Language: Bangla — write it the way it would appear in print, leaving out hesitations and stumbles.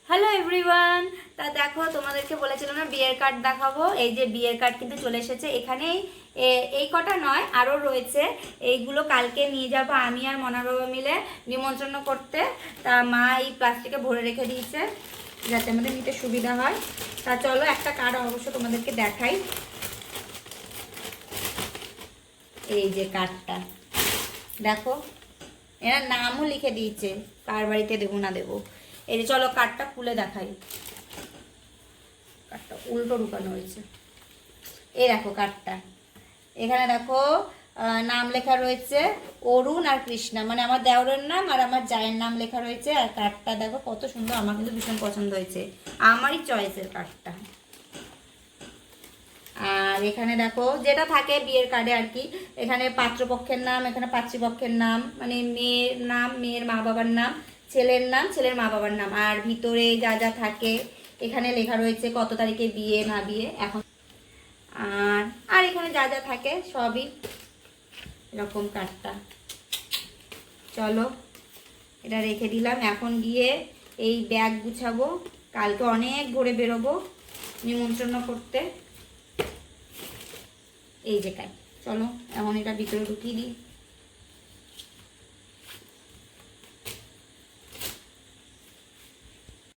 Hello everyone. তা দেখো, তোমাদেরকে বলেছিলাম না বিয়ের কার্ড দেখাবো। এই যে বিয়ের কার্ড কিন্তু চলে এসেছে। এখানেই এই কটা নয়, আরও রয়েছে। এইগুলো কালকে নিয়ে যাব আমি আর মনার বাবা মিলে নিমন্ত্রণ করতে। তা মা এই প্লাস্টিকে ভরে রেখে দিয়েছে যাতে আমাদের নিতে সুবিধা হয়। তা চলো একটা কার্ড অবশ্য তোমাদেরকে দেখাই। এই যে কার্ডটা দেখো, এরা নামও লিখে দিয়েছে কার বাড়িতে দেবো না দেবো। এই যে চলো কার্ডটা খুলে দেখাই। কার্ডটা উল্টো ঢুকানো হয়েছে। এই দেখো কার্ডটা, এখানে দেখো নাম লেখা রয়েছে অরুণ আর কৃষ্ণা, মানে আমার দেওরের নাম আর আমার জায়ের নাম লেখা রয়েছে। আর কার্ডটা দেখো কত সুন্দর, আমার কিন্তু ভীষণ পছন্দ হয়েছে, আমারই চয়েসের কার্ডটা। আর এখানে দেখো যেটা থাকে বিয়ের কার্ডে আর কি, এখানে পাত্রপক্ষের নাম, এখানে পাত্রীপক্ষের নাম, মানে মেয়ের নাম, মেয়ের মা বাবার নাম, ছেলের নাম, ছেলের মা বাবার নাম, আর ভিতরে যা যা থাকে এখানে লেখা রয়েছে কত তারিখে বিয়ে না বিয়ে এখন। আর আর এখানে যা যা থাকে সবই এরকম কার্ডটা। চলো এটা রেখে দিলাম, এখন গিয়ে এই ব্যাগ গুছাবো, কালকে অনেক ভোরে বেরোবো নিমন্ত্রণ করতে। এই যে কাজ, চলো এখন এটা ভিতরে ঢুকিয়ে দিই।